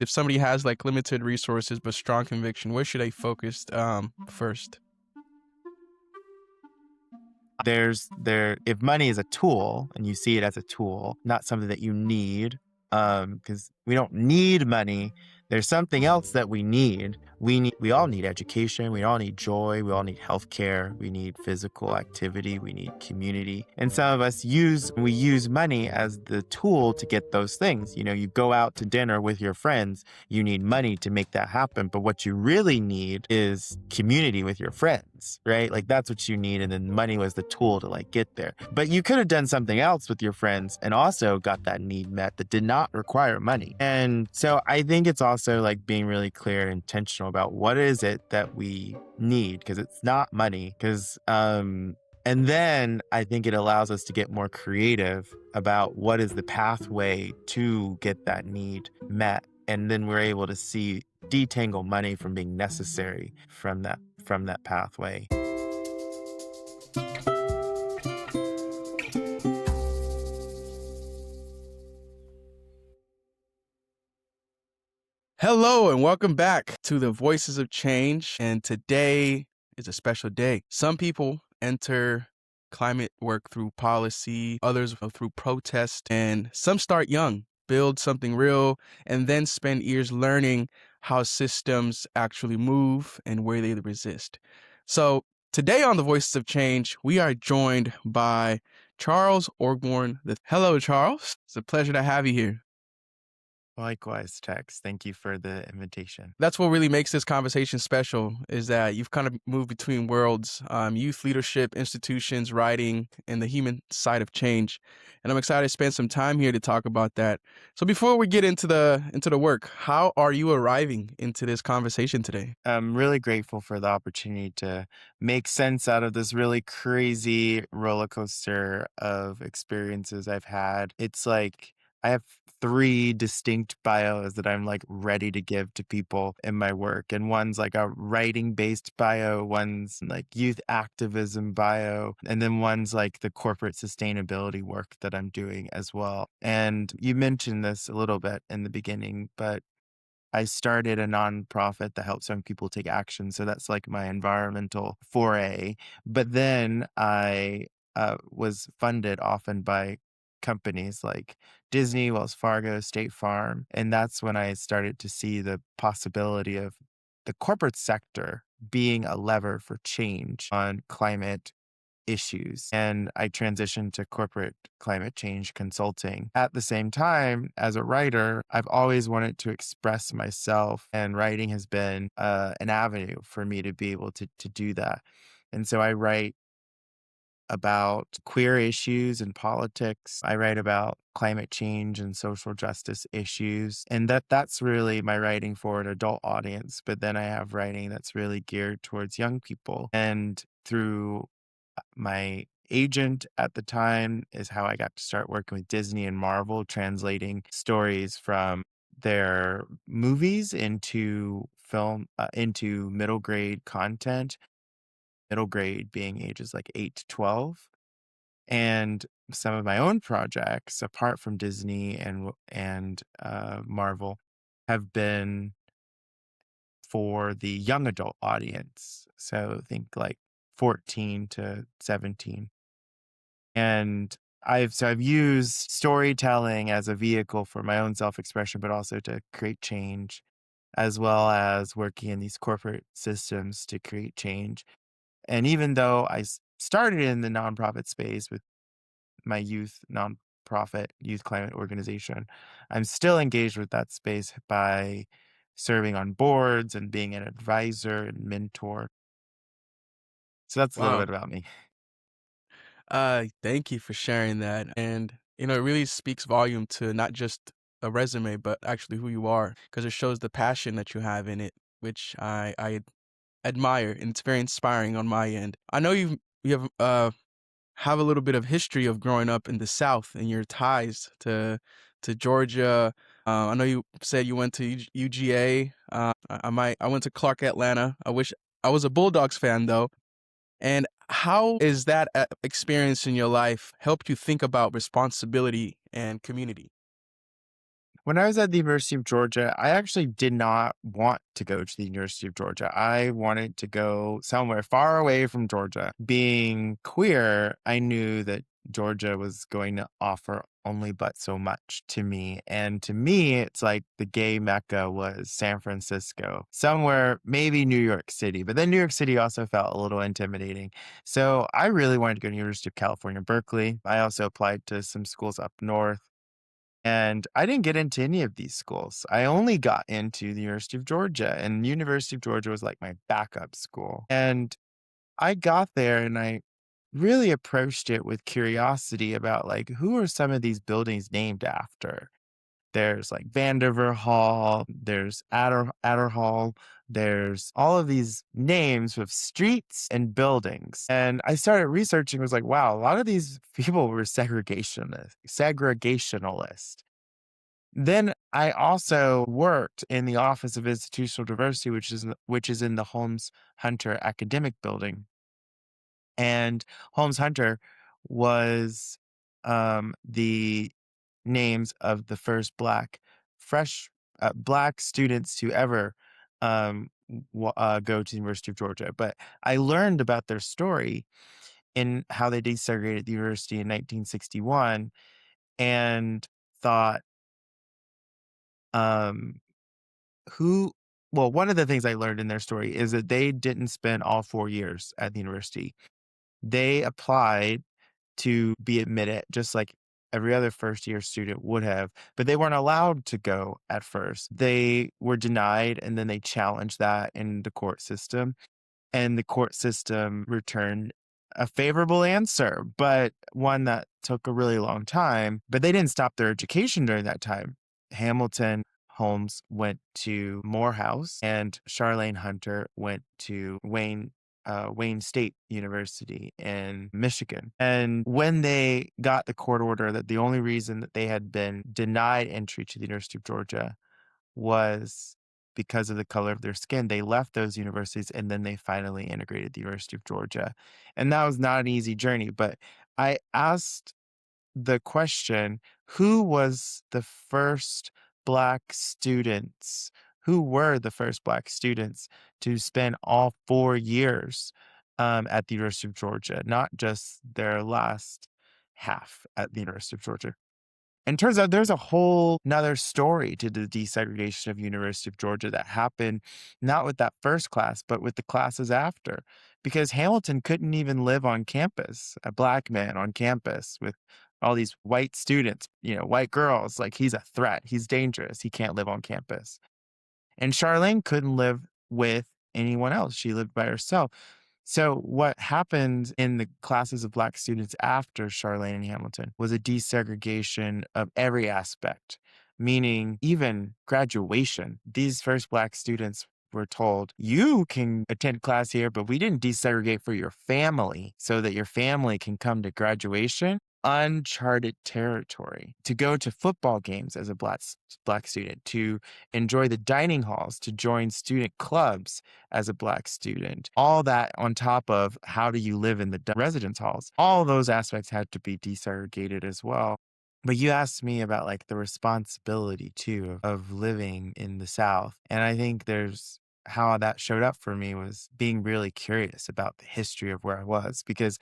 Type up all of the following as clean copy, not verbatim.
If somebody has like limited resources but strong conviction, where should they focus first? If money is a tool and you see it as a tool, not something that you need, because we don't need money. There's something else that we need. We all need education, we all need joy, we all need healthcare, we need physical activity, we need community. And some of us use money as the tool to get those things. You go out to dinner with your friends, you need money to make that happen. But what you really need is community with your friends, right? Like that's what you need. And then money was the tool to like get there. But you could have done something else with your friends and also got that need met that did not require money. And so I think it's also like being really clear and intentional about what is it that we need, because it's not money. And then I think it allows us to get more creative about what is the pathway to get that need met. And then we're able to detangle money from being necessary from that pathway. Hello and welcome back to the Voices of Change. And today is a special day. Some people enter climate work through policy, others through protest, and some start young, build something real, and then spend years learning how systems actually move and where they resist. So today on the Voices of Change, we are joined by Charles Orgbon. Hello, Charles. It's a pleasure to have you here. Likewise, Tex. Thank you for the invitation. That's what really makes this conversation special, is that you've kind of moved between worlds, youth leadership, institutions, writing, and the human side of change. And I'm excited to spend some time here to talk about that. So before we get into the work, how are you arriving into this conversation today? I'm really grateful for the opportunity to make sense out of this really crazy roller coaster of experiences I've had. It's like I have three distinct bios that I'm like ready to give to people in my work. And one's like a writing based bio, one's like youth activism bio, and then one's like the corporate sustainability work that I'm doing as well. And you mentioned this a little bit in the beginning, but I started a nonprofit that helps young people take action. So that's like my environmental foray. But then I was funded often by companies like Disney, Wells Fargo, State Farm. And that's when I started to see the possibility of the corporate sector being a lever for change on climate issues. And I transitioned to corporate climate change consulting. At the same time, as a writer, I've always wanted to express myself, and writing has been an avenue for me to be able to do that. And so I write about queer issues and politics. I write about climate change and social justice issues. And that's really my writing for an adult audience. But then I have writing that's really geared towards young people. And through my agent at the time is how I got to start working with Disney and Marvel, translating stories from their movies into film, into middle grade content, middle grade being ages like 8 to 12. And some of my own projects, apart from Disney and Marvel, have been for the young adult audience. So think like 14 to 17. And I've used storytelling as a vehicle for my own self-expression, but also to create change, as well as working in these corporate systems to create change. And even though I started in the nonprofit space with my nonprofit youth climate organization, I'm still engaged with that space by serving on boards and being an advisor and mentor. So that's a little Wow. bit about me. Thank you for sharing that. And, it really speaks volume to not just a resume, but actually who you are, because it shows the passion that you have in it, which I admire, and it's very inspiring on my end. I know you have a little bit of history of growing up in the South and your ties to Georgia. I know you said you went to UGA. I went to Clark Atlanta. I wish I was a Bulldogs fan though. And how is that experience in your life helped you think about responsibility and community? When I was at the University of Georgia, I actually did not want to go to the University of Georgia. I wanted to go somewhere far away from Georgia. Being queer, I knew that Georgia was going to offer only but so much to me. And to me, it's like the gay mecca was San Francisco, somewhere, maybe New York City. But then New York City also felt a little intimidating. So I really wanted to go to University of California, Berkeley. I also applied to some schools up north. And I didn't get into any of these schools. I only got into the University of Georgia, and University of Georgia was like my backup school. And I got there and I really approached it with curiosity about like who are some of these buildings named after? There's like Vanderver Hall, there's Adder Hall, there's all of these names with streets and buildings. And I started researching, was like, wow, a lot of these people were segregationalist. Then I also worked in the Office of Institutional Diversity, which is in the Holmes Hunter Academic Building. And Holmes Hunter was the names of the first fresh black students to ever go to the University of Georgia. But I learned about their story in how they desegregated the university in 1961 and thought, um, who well, one of the things I learned in their story is that they didn't spend all 4 years at the university. They applied to be admitted just like every other first year student would have, but they weren't allowed to go at first. They were denied and then they challenged that in the court system, and the court system returned a favorable answer, but one that took a really long time. But they didn't stop their education during that time. Hamilton Holmes went to Morehouse, and Charlene Hunter went to Wayne State University in Michigan. And when they got the court order that the only reason that they had been denied entry to the University of Georgia was because of the color of their skin, they left those universities and then they finally integrated the University of Georgia. And that was not an easy journey, but I asked the question, who was the first Black students? Who were the first Black students to spend all 4 years at the University of Georgia, not just their last half at the University of Georgia? And turns out there's a whole 'nother story to the desegregation of University of Georgia that happened not with that first class, but with the classes after. Because Hamilton couldn't even live on campus, a Black man on campus with all these white students, white girls, like he's a threat, he's dangerous, he can't live on campus. And Charlene couldn't live with anyone else. She lived by herself. So what happened in the classes of Black students after Charlene and Hamilton was a desegregation of every aspect, meaning even graduation. These first Black students were told, you can attend class here, but we didn't desegregate for your family so that your family can come to graduation. Uncharted territory to go to football games as a black student, to enjoy the dining halls, to join student clubs as a Black student. All that on top of how do you live in the residence halls. All those aspects had to be desegregated as well. But you asked me about like the responsibility too of living in the South. And I think there's how that showed up for me was being really curious about the history of where I was, because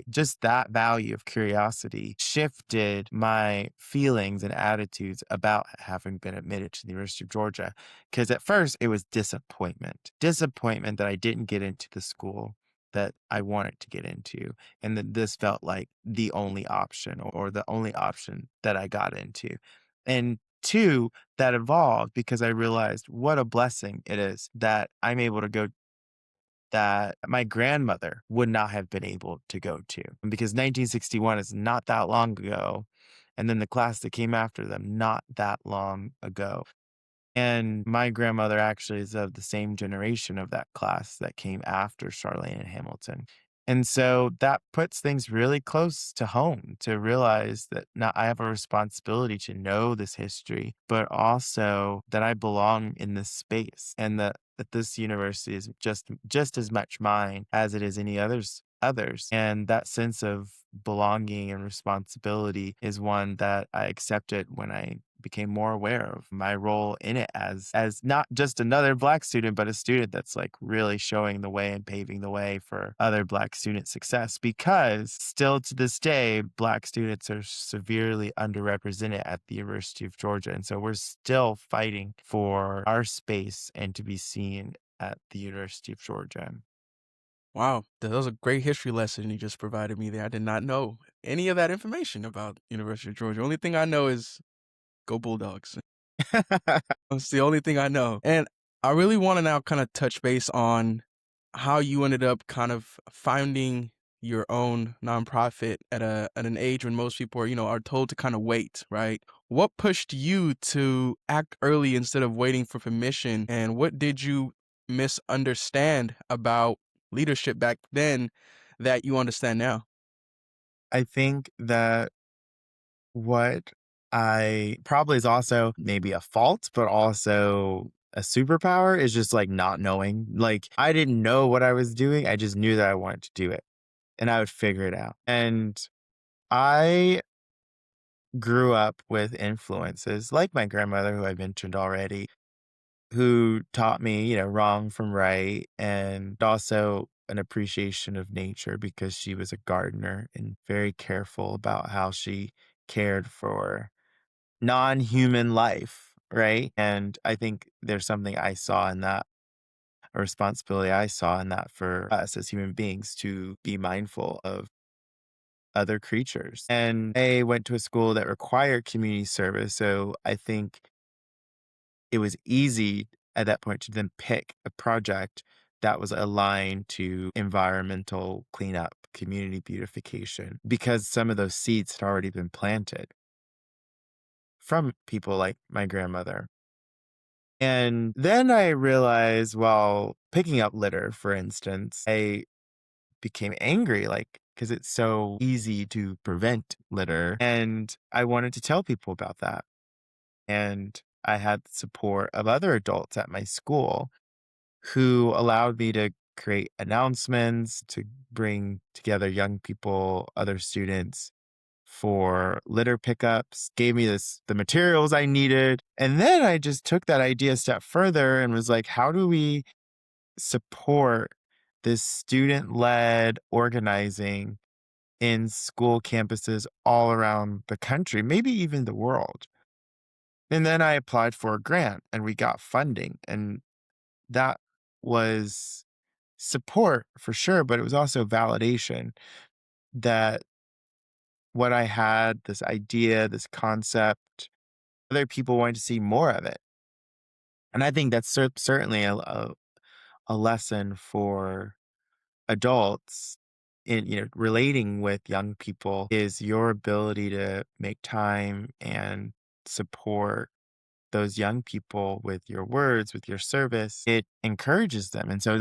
just that value of curiosity shifted my feelings and attitudes about having been admitted to the University of Georgia. Because at first it was disappointment that I didn't get into the school that I wanted to get into, and that this felt like the only option or the only option that I got into. And two, that evolved because I realized what a blessing it is that I'm able to go that my grandmother would not have been able to go to, because 1961 is not that long ago. And then the class that came after them, not that long ago. And my grandmother actually is of the same generation of that class that came after Charlene and Hamilton. And so that puts things really close to home to realize that now I have a responsibility to know this history, but also that I belong in this space, and that this university is just as much mine as it is any others. And that sense of belonging and responsibility is one that I accepted when I became more aware of my role in it as not just another Black student, but a student that's like really showing the way and paving the way for other Black student success. Because still to this day, Black students are severely underrepresented at the University of Georgia. And so we're still fighting for our space and to be seen at the University of Georgia. Wow, that was a great history lesson you just provided me there. I did not know any of that information about University of Georgia. Only thing I know is go Bulldogs. That's the only thing I know. And I really wanna now kinda touch base on how you ended up kind of finding your own nonprofit at an age when most people are, are told to kinda wait, right? What pushed you to act early instead of waiting for permission, and what did you misunderstand about leadership back then that you understand now? I think that what I probably is also maybe a fault, but also a superpower is just like not knowing. Like I didn't know what I was doing. I just knew that I wanted to do it and I would figure it out. And I grew up with influences like my grandmother, who I mentioned already, who taught me, wrong from right and also an appreciation of nature because she was a gardener and very careful about how she cared for non-human life, right? And I think there's something I saw in that, a responsibility I saw in that for us as human beings to be mindful of other creatures. And I went to a school that required community service, so I think it was easy at that point to then pick a project that was aligned to environmental cleanup, community beautification, because some of those seeds had already been planted from people like my grandmother. And then I realized while picking up litter, for instance, I became angry, like, because it's so easy to prevent litter. And I wanted to tell people about that. And I had the support of other adults at my school who allowed me to create announcements, to bring together young people, other students for litter pickups, gave me the materials I needed. And then I just took that idea a step further and was like, how do we support this student-led organizing in school campuses all around the country, maybe even the world? And then I applied for a grant and we got funding. And that was support for sure, but it was also validation that what I had, this idea, this concept, other people wanted to see more of it. And I think that's certainly a lesson for adults in, relating with young people is your ability to make time and support those young people with your words, with your service. It encourages them. And so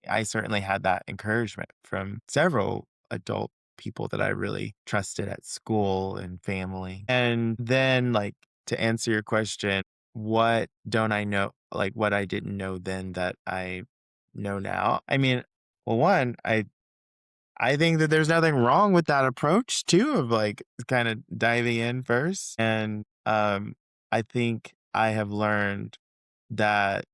I certainly had that encouragement from several adult people that I really trusted at school and family. And then, like, to answer your question, what don't I know, like what I didn't know then that I know now? I mean, well, one, I think that there's nothing wrong with that approach too of like kind of diving in first. And I think I have learned that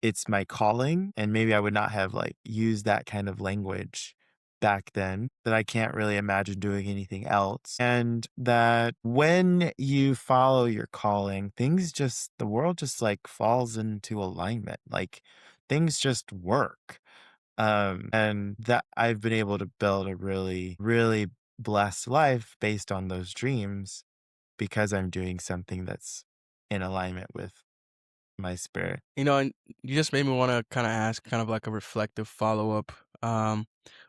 it's my calling and maybe I would not have like used that kind of language back then, that I can't really imagine doing anything else. And that when you follow your calling, the world just like falls into alignment. Like things just work. And that I've been able to build a really, really blessed life based on those dreams because I'm doing something that's in alignment with my spirit. And you just made me wanna kinda ask kind of like a reflective follow-up. Um,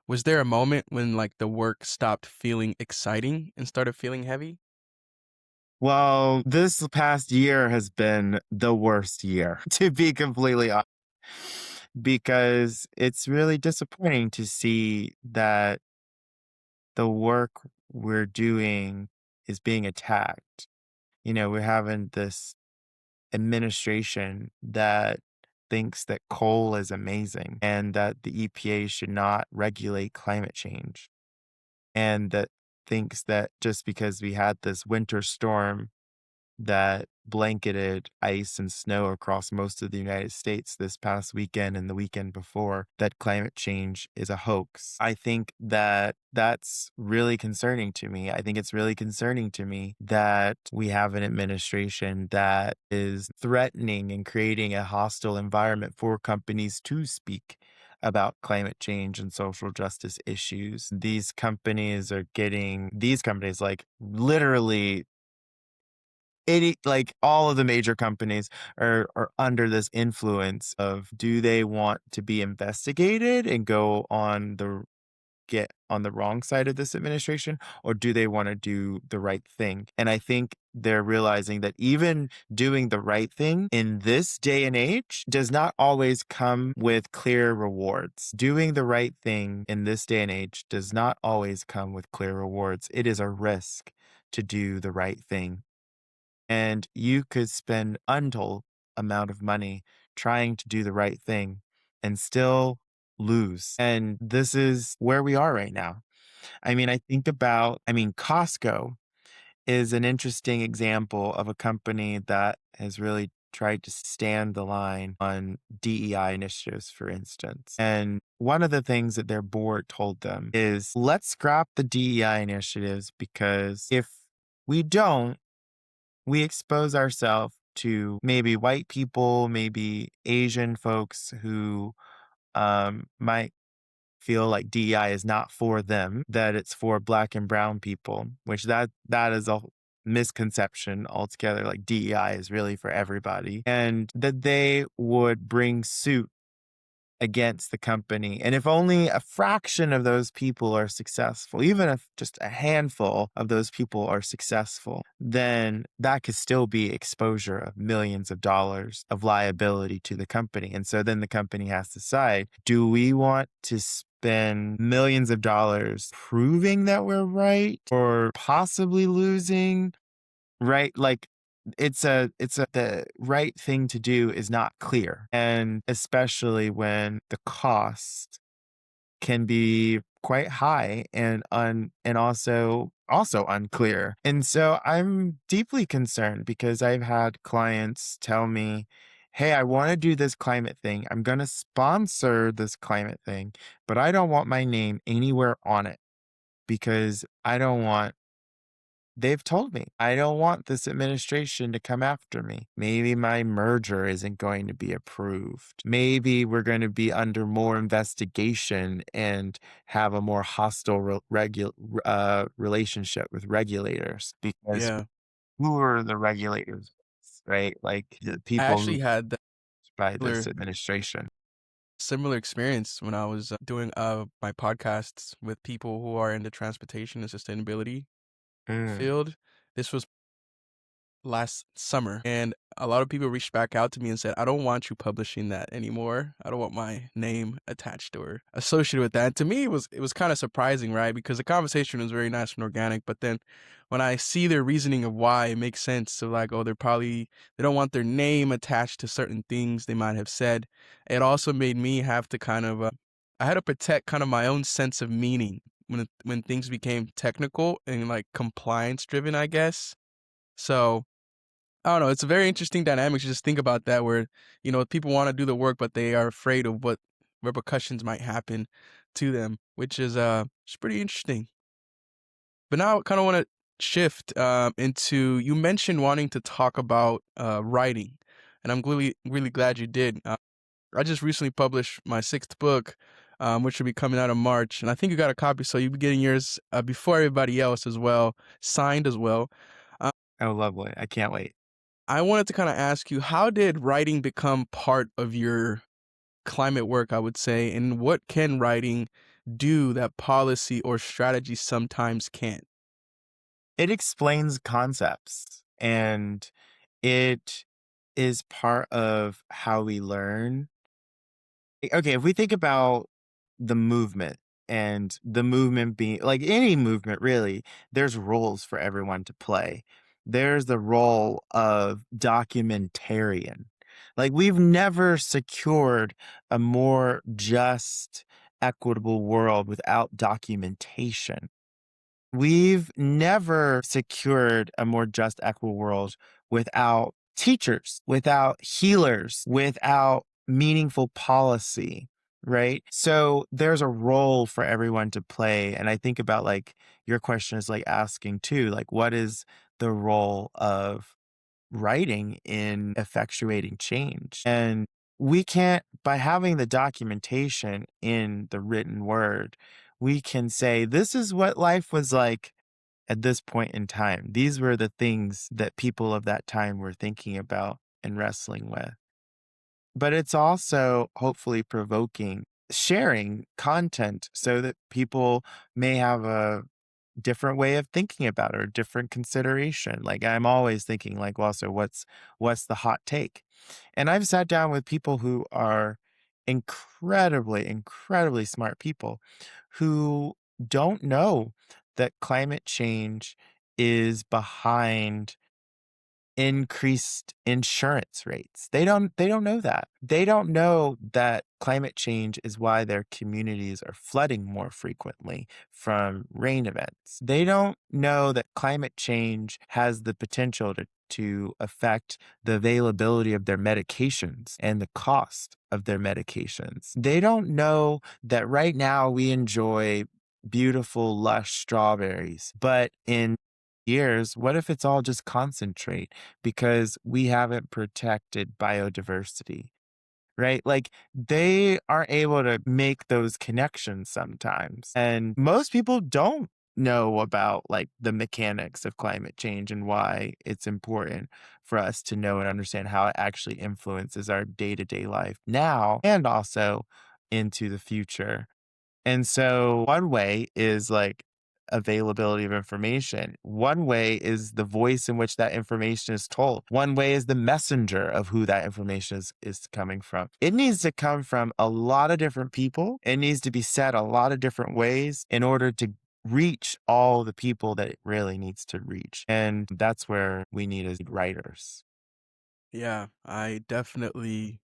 was there a moment when, like, the work stopped feeling exciting and started feeling heavy? Well, this past year has been the worst year, to be completely honest, because it's really disappointing to see that the work we're doing is being attacked. We're having this administration that thinks that coal is amazing and that the EPA should not regulate climate change, and that thinks that just because we had this winter storm that blanketed ice and snow across most of the United States this past weekend and the weekend before, that climate change is a hoax. I think that that's really concerning to me. I think it's really concerning to me that we have an administration that is threatening and creating a hostile environment for companies to speak about climate change and social justice issues. These companies, like, literally all of the major companies are under this influence of, do they want to be investigated and get on the wrong side of this administration, or do they want to do the right thing? And I think they're realizing that even doing the right thing in this day and age does not always come with clear rewards. Doing the right thing in this day and age does not always come with clear rewards. It is a risk to do the right thing. And you could spend untold amount of money trying to do the right thing and still lose. And this is where we are right now. Costco is an interesting example of a company that has really tried to stand the line on DEI initiatives, for instance. And one of the things that their board told them is, let's scrap the DEI initiatives, because if we don't, we expose ourselves to maybe white people, maybe Asian folks who might feel like DEI is not for them, that it's for Black and brown people, which that is a misconception altogether. Like, DEI is really for everybody, and that they would bring suit against the company. And if only a fraction of those people are successful, even if just a handful of those people are successful, then that could still be exposure of millions of dollars of liability to the company. And so then the company has to decide, do we want to spend millions of dollars proving that we're right, or possibly losing? Right? Like, the right thing to do is not clear, and especially when the cost can be quite high and also unclear. And so I'm deeply concerned, because I've had clients tell me, "Hey, I want to do this climate thing. I'm going to sponsor this climate thing, but I don't want my name anywhere on it, because they've told me, I don't want this administration to come after me. Maybe my merger isn't going to be approved. Maybe we're going to be under more investigation and have a more hostile relationship with regulators, because Yeah. who are the regulators, right? Like, the I people who actually had that by this similar administration. similar experience when I was doing my podcasts with people who are in the transportation and sustainability Mm. field. This was last summer, and a lot of people reached back out to me and said, "I don't want you publishing that anymore. I don't want my name attached or associated with that." And to me, it was kind of surprising, right? Because the conversation was very nice and organic, but then when I see their reasoning of why, it makes sense. So like, oh, they don't want their name attached to certain things they might have said. It also made me have to kind of I had to protect kind of my own sense of meaning when things became technical and like compliance driven, I guess. So I don't know. It's a very interesting dynamic to just think about that, where, people want to do the work, but they are afraid of what repercussions might happen to them, which is it's pretty interesting. But now I kind of want to shift into, you mentioned wanting to talk about writing, and I'm really really glad you did. I just recently published my sixth book, which will be coming out in March, and I think you got a copy, so you'll be getting yours before everybody else as well, signed as well. Uh, Oh, lovely. I can't wait. I wanted to kind of ask you, how did writing become part of your climate work, I would say, and what can writing do that policy or strategy sometimes can't? It explains concepts, and it is part of how we learn. Okay, if we think about the movement, and the movement being like any movement, really, there's roles for everyone to play. There's the role of documentarian. Like, we've never secured a more just, equitable world without documentation. We've never secured a more just, equitable world without teachers, without healers, without meaningful policy, right? So there's a role for everyone to play. And I think about like your question is like asking too, like, what is the role of writing in effectuating change? And we can't, by having the documentation in the written word, we can say, this is what life was like at this point in time. These were the things that people of that time were thinking about and wrestling with. But it's also hopefully provoking sharing content so that people may have a different way of thinking about it or different consideration. Like I'm always thinking like, well, so what's the hot take? And I've sat down with people who are incredibly smart people who don't know that climate change is behind increased insurance rates. They don't know that. They don't know that climate change is why their communities are flooding more frequently from rain events. They don't know that climate change has the potential to affect the availability of their medications and the cost of their medications. They don't know that right now we enjoy beautiful, lush strawberries, but in years, what if it's all just concentrate because we haven't protected biodiversity, right? Like they are able to make those connections sometimes. And most people don't know about like the mechanics of climate change and why it's important for us to know and understand how it actually influences our day-to-day life now and also into the future. And so one way is like availability of information. One way is the voice in which that information is told. One way is the messenger of who that information is coming from. It needs to come from a lot of different people. It needs to be said a lot of different ways in order to reach all the people that it really needs to reach. And that's where we need as writers. Yeah, I definitely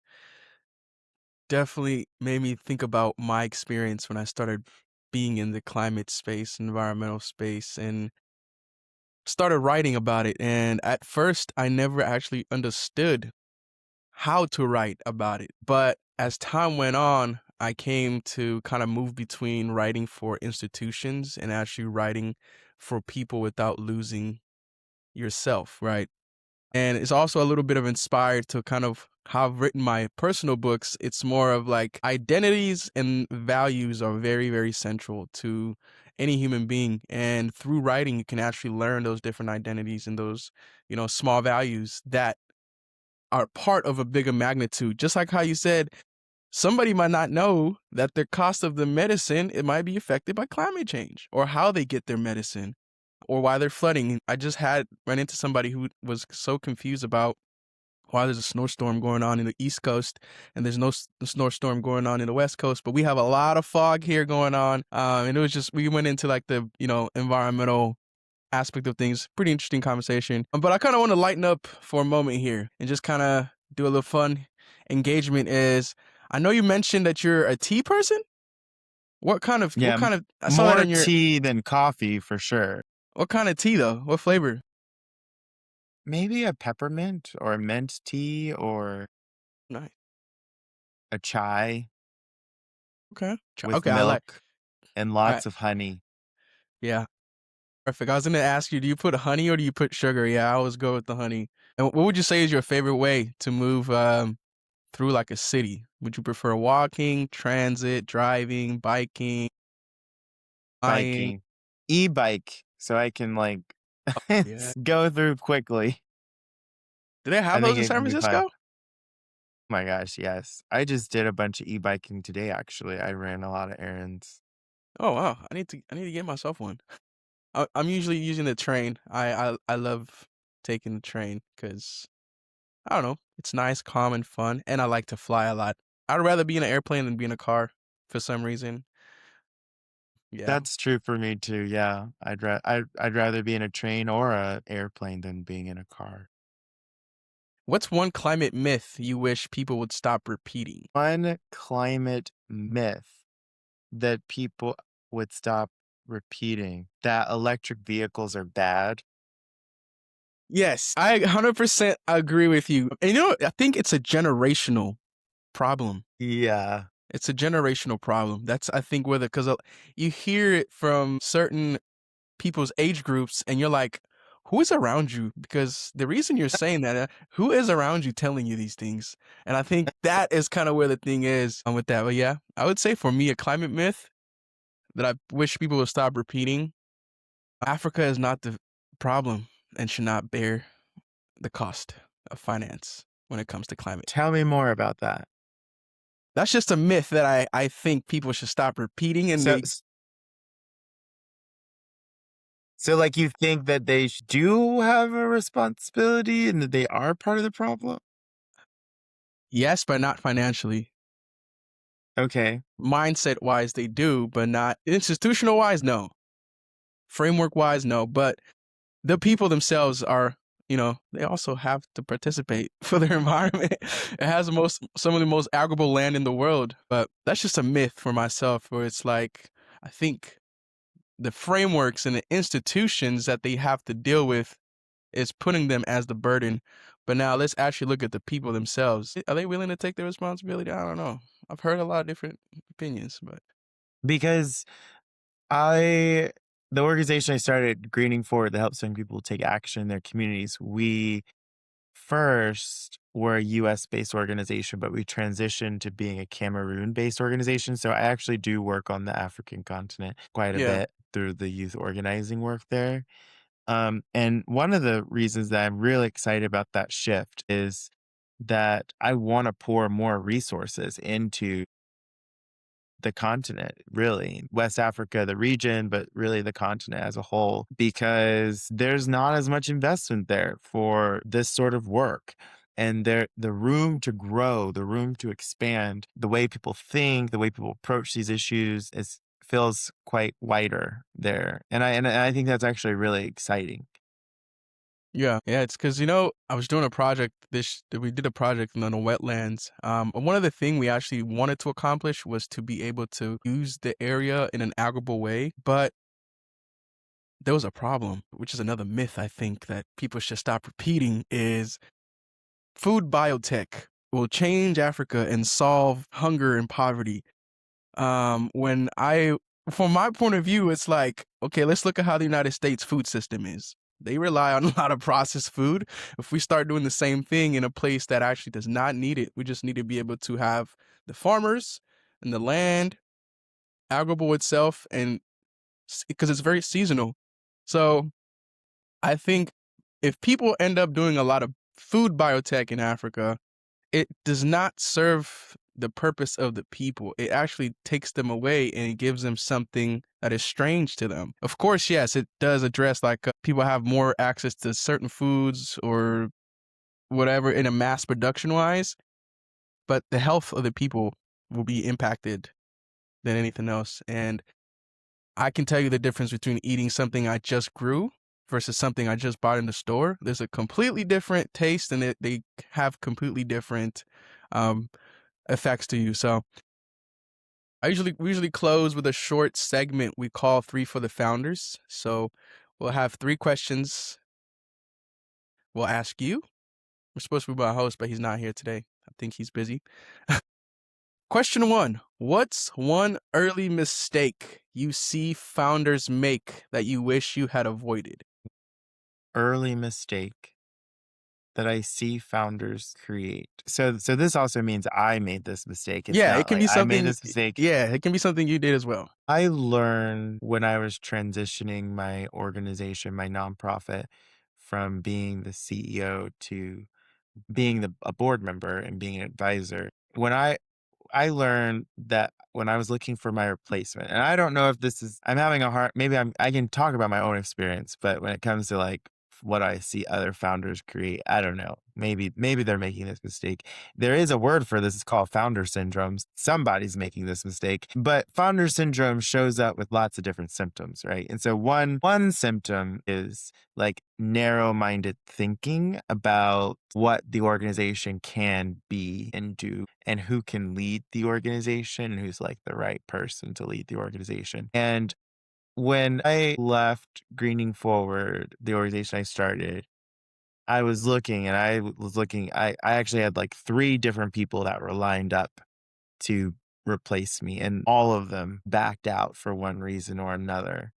made me think about my experience when I started being in the climate space, environmental space, and started writing about it. And at first, I never actually understood how to write about it. But as time went on, I came to kind of move between writing for institutions and actually writing for people without losing yourself, right? And it's also a little bit of inspired to kind of how I've written my personal books. It's more of like identities and values are very, very central to any human being. And through writing, you can actually learn those different identities and those, small values that are part of a bigger magnitude. Just like how you said, somebody might not know that the cost of the medicine, it might be affected by climate change or how they get their medicine or why they're flooding. I just had run into somebody who was so confused about why there's a snowstorm going on in the East Coast and there's no snowstorm going on in the West Coast, but we have a lot of fog here going on. And it was just, we went into like the, environmental aspect of things. Pretty interesting conversation. But I kind of want to lighten up for a moment here and just kind of do a little fun engagement is I know you mentioned that you're a tea person. Yeah, I saw that more on your, tea than coffee for sure. what kind of tea though? What flavor? Maybe a peppermint or a mint tea or Nice. a chai Okay. with Okay. I like, milk and I, lots of honey. yeah. Perfect. I was gonna ask you, do you put honey or do you put sugar? Yeah, I always go with the honey. And what would you say is your favorite way to move through like a city? Would you prefer walking, transit, driving, biking, flying? Biking. E-bike, so I can, like, Yeah. go through quickly. Do they I have think those in it San can be fun. Francisco? My gosh, yes. I just did a bunch of e-biking today, actually. I ran a lot of errands. Oh wow, I need to get myself one. I'm usually using the train. I love taking the train because I don't know, it's nice, calm, and fun, and I like to fly a lot. I'd rather be in an airplane than be in a car for some reason. Yeah. That's true for me too, yeah. I'd rather be in a train or a airplane than being in a car. What's one climate myth you wish people would stop repeating? One climate myth that people would stop repeating, that electric vehicles are bad. Yes, I 100% agree with you. And you know, I think it's a generational problem. Yeah. It's a generational problem. That's I think whether because you hear it from certain people's age groups, and you're like, who is around you? Because the reason you're saying that, who is around you telling you these things? And I think that is kind of where the thing is with that. But yeah, I would say for me, a climate myth that I wish people would stop repeating: Africa is not the problem and should not bear the cost of finance when it comes to climate. Tell me more about that. That's just a myth that I think people should stop repeating, and So they so, like, you think that they do have a responsibility and that they are part of the problem? yes, but not financially. Okay. Mindset wise, they do, but not institutional wise. No, framework wise, no. But the people themselves are, they also have to participate for their environment. It has some of the most arable land in the world, but that's just a myth for myself. Where it's like I think the frameworks and the institutions that they have to deal with is putting them as the burden. But now let's actually look at the people themselves. Are they willing to take the responsibility? I don't know. I've heard a lot of different opinions, but Because I the organization I started, Greening Forward, that helps young people take action in their communities, we first were a US-based organization, but we transitioned to being a Cameroon-based organization, so I actually do work on the African continent quite a yeah, bit through the youth organizing work there. And one of the reasons that I'm really excited about that shift is that I wanna pour more resources into the continent, really. West Africa, the region, but really the continent as a whole, because there's not as much investment there for this sort of work. And the room to grow, the room to expand, the way people think, the way people approach these issues is feels quite wider there. And I think that's actually really exciting. yeah. It's because I was doing a project. We did a project on the wetlands. And one of the thing we actually wanted to accomplish was to be able to use the area in an agricultural way, but there was a problem, which is another myth I think that people should stop repeating: is food biotech will change Africa and solve hunger and poverty. When I From my point of view, it's like, okay, let's look at how the United States food system is. They rely on a lot of processed food. If we start doing the same thing in a place that actually does not need it, we just need to be able to have the farmers and the land, agriculture itself, and because it's very seasonal. So I think if people end up doing a lot of food biotech in Africa, it does not serve the purpose of the people. It actually takes them away and it gives them something that is strange to them. Of course, yes, it does address like people have more access to certain foods or whatever in a mass production wise, but the health of the people will be impacted than anything else. And I can tell you the difference between eating something I just grew versus something I just bought in the store. There's a completely different taste, and they have completely different um, effects to you. So we usually close with a short segment we call Three for the Founders. So we'll have three questions we'll ask you. We're supposed to be my host, but he's not here today. I think he's busy. Question one: what's one early mistake you see founders make that you wish you had avoided? Early mistake that I see founders create. So this also means I made this mistake. It's Yeah, it not can like be I made something. this mistake. Yeah, it can be something you did as well. I learned when I was transitioning my organization, my nonprofit, from being the CEO to being a board member and being an advisor. I learned that when I was looking for my replacement, and I don't know if this is I'm having a hard maybe I can talk about my own experience, but when it comes to like what I see other founders create, I don't know. Maybe they're making this mistake. There is a word for this, it's called founder syndromes. Somebody's making this mistake. But founder syndrome shows up with lots of different symptoms, right? And so one symptom is like narrow-minded thinking about what the organization can be and do and who can lead the organization and who's like the right person to lead the organization. And when I left Greening Forward, the organization I started, I was looking and I actually had like 3 different people that were lined up to replace me, and all of them backed out for one reason or another.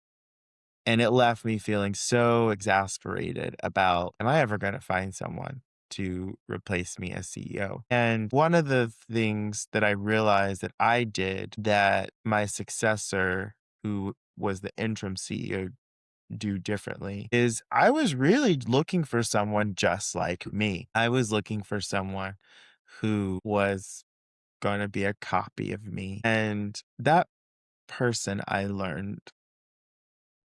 And it left me feeling so exasperated about, am I ever going to find someone to replace me as CEO? And one of the things that I realized that I did that my successor, who was the interim CEO, do differently is I was really looking for someone just like me. I was looking for someone who was going to be a copy of me. And that person, I learned,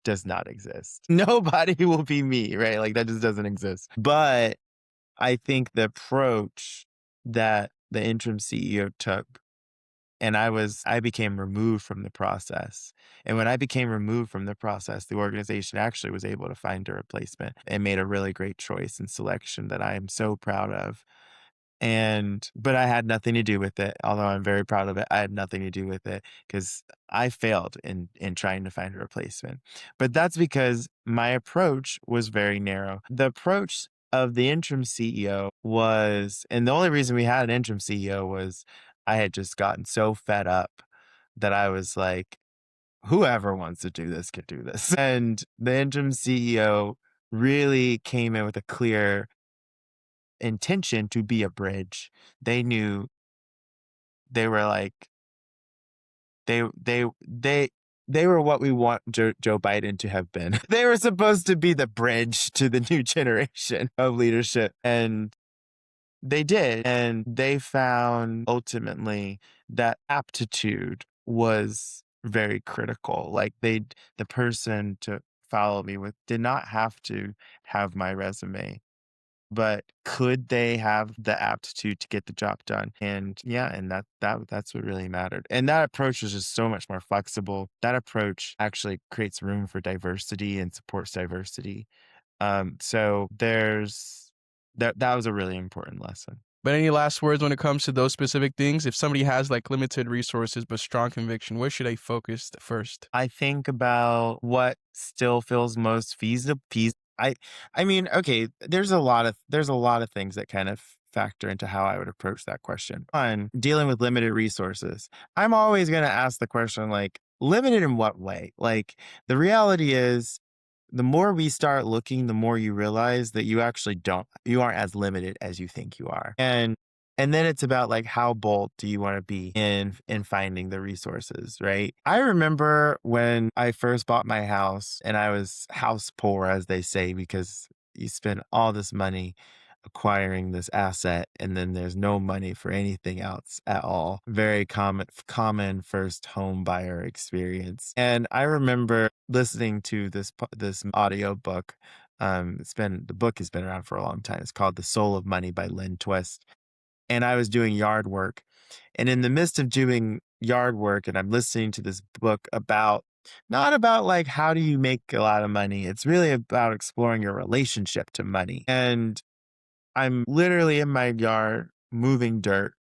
does not exist. Nobody will be me, right? Like that just doesn't exist. But I think the approach that the interim CEO took, and I became removed from the process. And when I became removed from the process, the organization actually was able to find a replacement and made a really great choice and selection that I am so proud of. But I had nothing to do with it. Although I'm very proud of it, I had nothing to do with it because I failed in trying to find a replacement. But that's because my approach was very narrow. The approach of the interim CEO was, and the only reason we had an interim CEO was I had just gotten so fed up that I was like, whoever wants to do this could do this. And the interim CEO really came in with a clear intention to be a bridge. They knew they were like they they were what we want Joe Biden to have been. They were supposed to be the bridge to the new generation of leadership, and they did. And they found ultimately that aptitude was very critical. Like the person to follow me with did not have to have my resume, but could they have the aptitude to get the job done? And yeah, and that's what really mattered. And that approach was just so much more flexible. That approach actually creates room for diversity and supports diversity. So that was a really important lesson. But any last words when it comes to those specific things? If somebody has like limited resources but strong conviction, where should they focus first? I think about what still feels most feasible. I I mean, okay, there's a lot of things that kind of factor into how I would approach that question. One, dealing with limited resources. I'm always going to ask the question like, limited in what way? Like the reality is the more we start looking, the more you realize that you aren't as limited as you think you are. And then it's about like how bold do you want to be in finding the resources, right? I remember when I first bought my house and I was house poor, as they say, because you spend all this money acquiring this asset and then there's no money for anything else at all. Very common first home buyer experience. And I remember listening to this audio book. The book has been around for a long time. It's called The Soul of Money by Lynn Twist. And I was doing yard work. And in the midst of doing yard work, and I'm listening to this book about not about like how do you make a lot of money. It's really about exploring your relationship to money. And I'm literally in my yard moving dirt,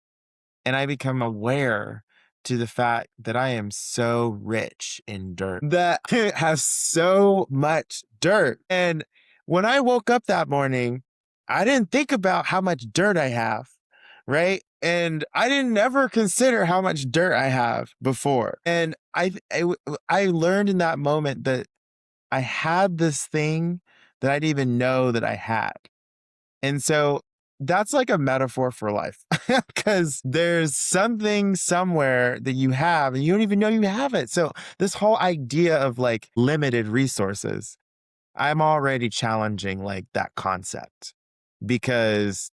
and I become aware to the fact that I am so rich in dirt that has so much dirt. And when I woke up that morning, I didn't think about how much dirt I have, right? And I didn't ever consider how much dirt I have before. And I learned in that moment that I had this thing that I didn't even know that I had. And so that's like a metaphor for life because there's something somewhere that you have and you don't even know you have it. So this whole idea of like limited resources, I'm already challenging like that concept because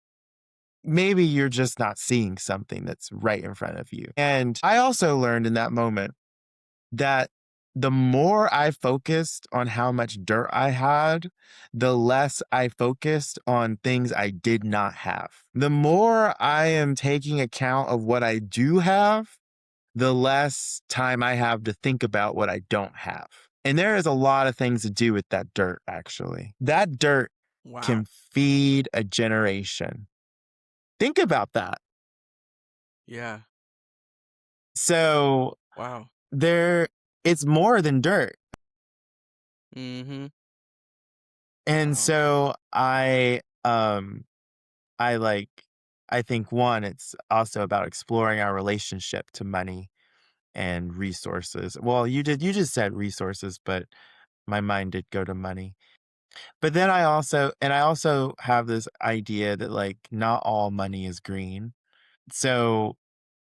maybe you're just not seeing something that's right in front of you. And I also learned in that moment that the more I focused on how much dirt I had, the less I focused on things I did not have. The more I am taking account of what I do have, the less time I have to think about what I don't have. And there is a lot of things to do with that dirt, actually. That dirt Wow. can feed a generation. Think about that. Yeah. So Wow. there, it's more than dirt. Mhm. And Wow. so I Um, I like I think one, it's also about exploring our relationship to money and resources. Well, you just said resources, but my mind did go to money. But then I also have this idea that like not all money is green. So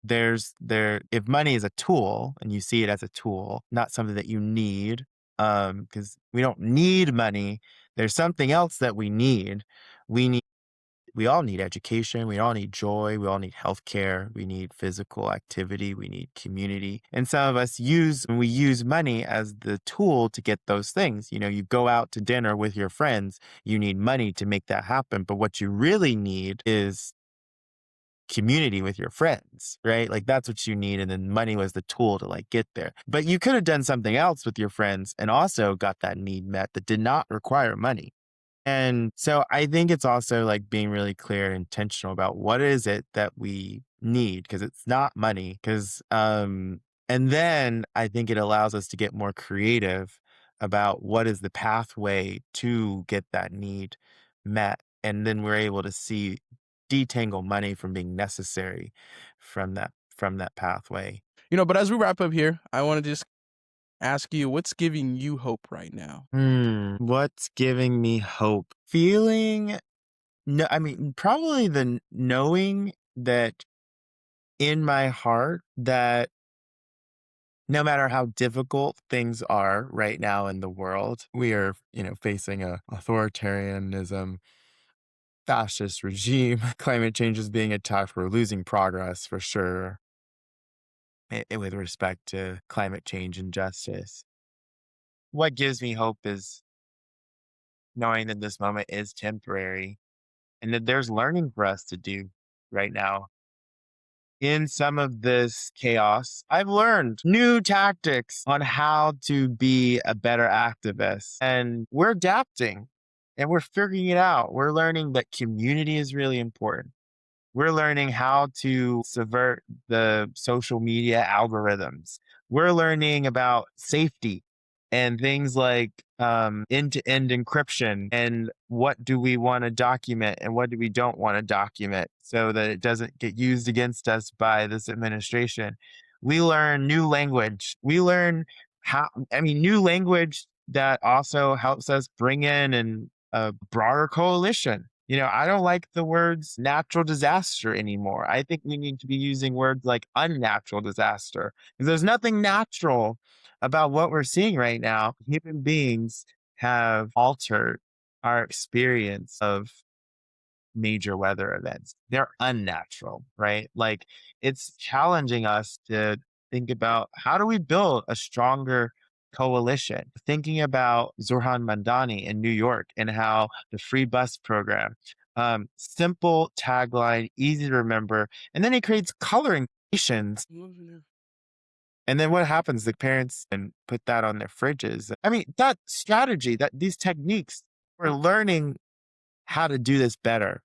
if money is a tool and you see it as a tool, not something that you need, because we don't need money. There's something else that we need. We we all need education, we all need joy, we all need healthcare, we need physical activity, we need community. And some of us we use money as the tool to get those things. You know, you go out to dinner with your friends, you need money to make that happen. But what you really need is community with your friends, right? Like that's what you need. And then money was the tool to like get there. But you could have done something else with your friends and also got that need met that did not require money. And so I think it's also like being really clear and intentional about what is it that we need because it's not money. And then I think it allows us to get more creative about what is the pathway to get that need met. And then we're able to see detangle money from being necessary from that pathway. But as we wrap up here, I want to just ask you, what's giving you hope right now? What's giving me hope? No, I mean, probably knowing that in my heart that no matter how difficult things are right now in the world, we are, facing a authoritarianism, fascist regime. Climate change is being attacked. We're losing progress for sure with respect to climate change and justice. What gives me hope is knowing that this moment is temporary and that there's learning for us to do right now. In some of this chaos, I've learned new tactics on how to be a better activist. And we're adapting and we're figuring it out. We're learning that community is really important. We're learning how to subvert the social media algorithms. We're learning about safety and things like end-to-end encryption and what do we want to document and what do we don't want to document so that it doesn't get used against us by this administration. We learn new language. We learn new language that also helps us bring in a broader coalition. I don't like the words natural disaster anymore. I think we need to be using words like unnatural disaster because there's nothing natural about what we're seeing right now. Human beings have altered our experience of major weather events. They're unnatural, right? Like it's challenging us to think about how do we build a stronger coalition? Thinking about Zorhan Mandani in New York and how the free bus program, simple tagline, easy to remember, and then it creates coloring stations. And then what happens? The parents and put that on their fridges. I mean, that strategy, that these techniques, we're learning how to do this better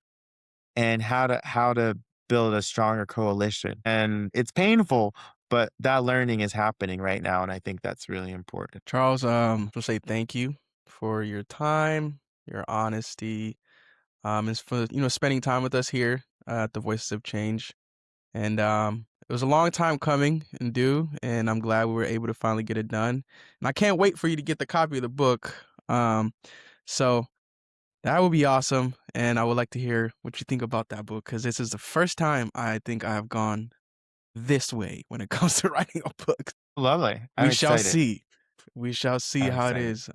and how to build a stronger coalition. And it's painful, but that learning is happening right now, and I think that's really important. Charles, to say thank you for your time, your honesty, and for spending time with us here at the Voices of Change. And it was a long time coming and due, and I'm glad we were able to finally get it done. And I can't wait for you to get the copy of the book. So that would be awesome, and I would like to hear what you think about that book because this is the first time I think I have gone this way when it comes to writing a book. Lovely. I'm We shall excited. see. We shall see I'm how it excited. is.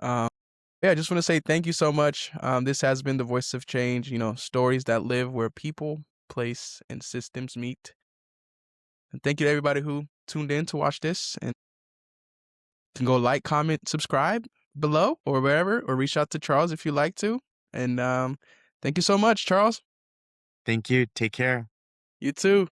Yeah, I just want to say thank you so much. This has been the Voice of Change, stories that live where people, place, and systems meet. And thank you to everybody who tuned in to watch this. And you can go like, comment, subscribe below or wherever, or reach out to Charles if you like to. And thank you so much, Charles. Thank you. Take care. You too.